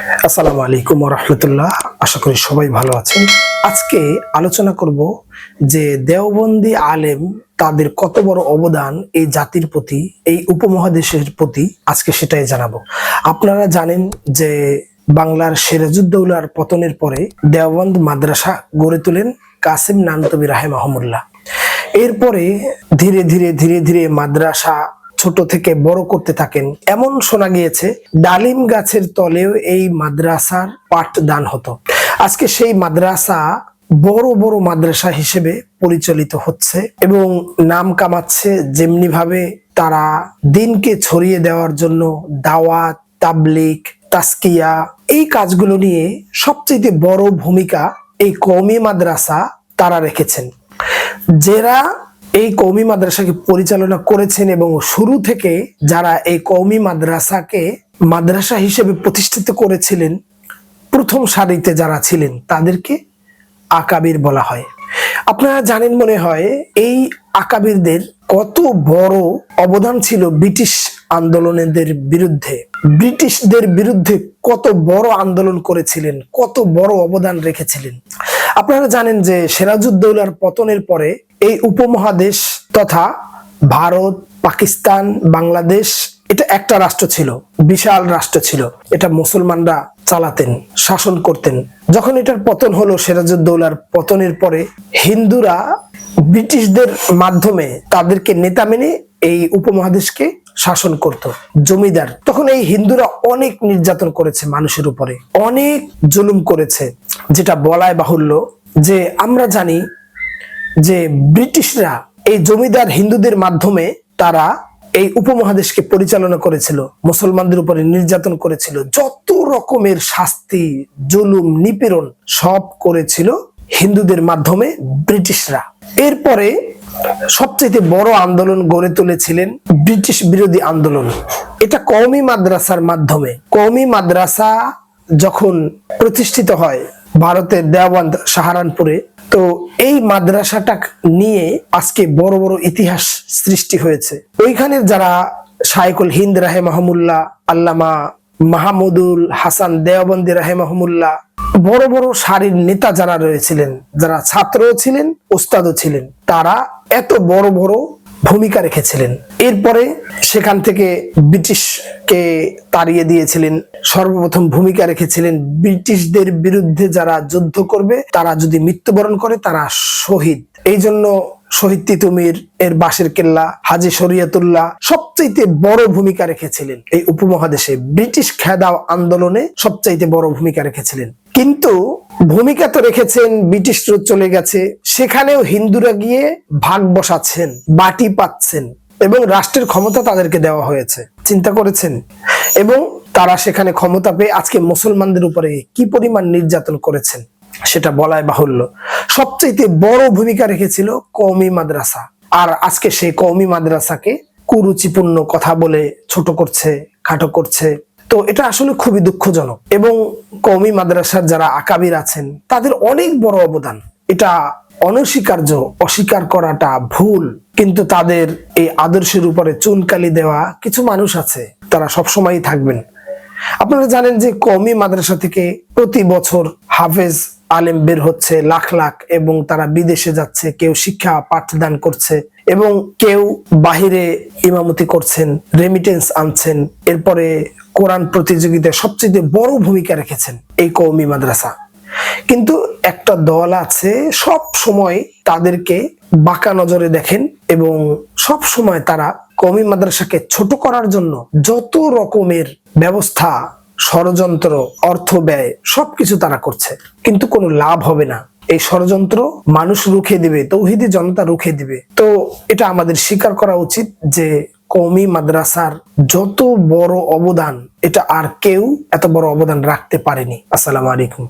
আসসালামু আলাইকুম ওয়া রাহমাতুল্লাহ। আশা করি সবাই ভালো আছেন। আজকে আলোচনা করব যে দেওবন্দি আলেম তাদের কত বড় অবদান এই জাতির প্রতি, এই উপমহাদেশের প্রতি, আজকে সেটাই জানাবো। আপনারা জানেন যে বাংলার সিরাজউদ্দৌলার পতনের পরে দেওবন্দ মাদ্রাসা গড়ে তোলেন কাসিম নানতবি রাহিমাহুল্লাহ। এরপরে ধীরে ধীরে মাদ্রাসা ছোট থেকে বড় করতে থাকেন। এমন শোনা গিয়েছে ডালিম গাছের তলেও এই মাদ্রাসার পাঠদান হতো। আজকে সেই মাদ্রাসা বড় বড় মাদ্রাসা হিসেবে পরিচালিত হচ্ছে এবং নাম কামাচ্ছে। যেমনি ভাবে তারা দিনকে ছড়িয়ে দেওয়ার জন্য দাওয়াত, তাবলিগ, তাজকিয়া এই কাজগুলো নিয়ে সবচেয়ে বড় ভূমিকা এই কওমি মাদ্রাসা তারা রেখেছেন। যারা এই কওমি মাদ্রাসাকে পরিচালনা করেছেন এবং শুরু থেকে যারা এই কওমি মাদ্রাসাকে মাদ্রাসা হিসেবে প্রতিষ্ঠিত করেছিলেন, প্রথম সারিতে যারা ছিলেন তাদেরকে আকাবির বলা হয়। আপনারা জানেন মনে হয় এই আকাবিরদের কত বড় অবদান ছিল ব্রিটিশ আন্দোলনের বিরুদ্ধে। ব্রিটিশদের বিরুদ্ধে কত বড় আন্দোলন করেছিলেন, কত বড় অবদান রেখেছিলেন। আপনারা জানেন যে সিরাজউদ্দৌলার পতনের পরে এই উপমহাদেশ তথা ভারত, পাকিস্তান, বাংলাদেশ এটা একটা রাষ্ট্র ছিল, বিশাল রাষ্ট্র ছিল। এটা মুসলমানরা চালাতেন, শাসন করতেন। যখন এটার পতন হলো, সিরাজউদ্দৌলার পতনের পরে হিন্দুরা ব্রিটিশদের মাধ্যমে তাদেরকে নেতা মেনে এই উপমহাদেশকে শাসন করত, জমিদার। তখন এই হিন্দুরা অনেক নির্যাতন করেছে, মানুষের উপরে অনেক জুলুম করেছে। যেটা বলায় বাহুল্য যে আমরা জানি যে ব্রিটিশরা এই জমিদার হিন্দুদের মাধ্যমে তারা এই উপমহাদেশকে পরিচালনা করেছিল, মুসলমানদের উপরে নির্যাতন করেছিল, যত রকমের শাস্তি, জুলুম, নিপীড়ন সব করেছিল হিন্দুদের মাধ্যমে ব্রিটিশরা। এরপরে সবচেয়ে বড় আন্দোলন গড়ে তুলেছিলেন ব্রিটিশ বিরোধী আন্দোলন। এটা কওমি মাদ্রাসার মাধ্যমে। কওমি মাদ্রাসা যখন প্রতিষ্ঠিত হয় ভারতের দেওবন্দ সাহারানপুরে, তো এই মাদ্রাসাটা নিয়ে আজকে বড় বড় ইতিহাস সৃষ্টি হয়েছে। ওইখানে যারা শাইখুল হিন্দ রাহিমাহুল্লাহ, আল্লামা মাহমুদুল হাসান দেওবন্দি রাহিমাহুল্লাহ, বড় বড় সারির নেতা যারা রয়েছিলেন, যারা ছাত্রও ছিলেন, ওস্তাদও ছিলেন, তারা এত বড় বড় ভূমিকা রেখেছিলেন। এরপরে সেখান থেকে ব্রিটিশকে তাড়িয়ে দিয়েছিলেন। সর্বপ্রথম ভূমিকা রেখেছিলেন ব্রিটিশদের বিরুদ্ধে যারা যুদ্ধ করবে, তারা যদি মৃত্যুবরণ করে তারা শহীদ। এই জন্য শহীদ তিতুমির, এর বাঁশের কেল্লা, হাজী শরিয়তুল্লাহ সবচেয়ে বড় ভূমিকা রেখেছিলেন। এই উপমহাদেশে ব্রিটিশ খেদাও আন্দোলনে সবচাইতে বড় ভূমিকা রেখেছিলেন। কিন্তু ভূমিকা তো রেখেছেন, ব্রিটিশ চলে গেছে, সেখানেও হিন্দুরা গিয়ে ভাগ বসাচ্ছেন, বাটি পাচ্ছেন এবং রাষ্ট্রের ক্ষমতা তাদেরকে দেওয়া হয়েছে। চিন্তা করেছেন? এবং তারা সেখানে ক্ষমতা পেয়ে আজকে মুসলমানদের উপরে কি পরিমাণ নির্যাতন করেছেন সেটা বলায় বাহুল্য। সবচেয়ে বড় ভূমিকা রেখেছিল কওমি মাদ্রাসা। আর আজকে সেই কওমি মাদ্রাসাকে কুরুচিপূর্ণ কথা বলে ছোট করছে, খাটো করছে। তো এটা আসলে খুবই দুঃখজনক। এবং কওমি মাদ্রাসার যারা আকাবির আছেন তাদের অনেক বড় অবদান, এটা অনস্বীকার্য, অস্বীকার করাটা ভুল। কিন্তু তাদের এই আদর্শের উপরে চুনকালি দেওয়া কিছু মানুষ আছে, তারা সবসময়ই থাকবেন। আপনারা জানেন যে কওমি মাদ্রাসা থেকে প্রতি বছর হাফেজ আলেম বের হচ্ছে লাখ লাখ, এবং তারা বিদেশে যাচ্ছে, কেউ শিক্ষা পাঠদান করছে এবং কেউ বাহিরে ইমামতি করছেন, রেমিটেন্স আনছেন। এরপরে কোরআন প্রতিযোগিতায় সবচেয়ে বড় ভূমিকা রেখেছেন এই কওমি মাদ্রাসা। কিন্তু একটা দল আছে সব সময় তাদেরকে বাঁকা নজরে দেখেন এবং সব সময় তারা কওমি মাদ্রাসাকে ছোট করার জন্য যত রকমের ব্যবস্থা, ষড়যন্ত্র, অর্থ ব্যয় সবকিছু তারা করছে, কিন্তু কোনো লাভ হবে না। এই ষড়যন্ত্র মানুষ রুখে দিবে, তৌহিদি জনতা রুখে দিবে। তো এটা আমাদের স্বীকার করা উচিত যে কওমি মাদ্রাসার যত বড় অবদান, এটা আর কেউ এত বড় অবদান রাখতে পারেনি। আসসালামু আলাইকুম।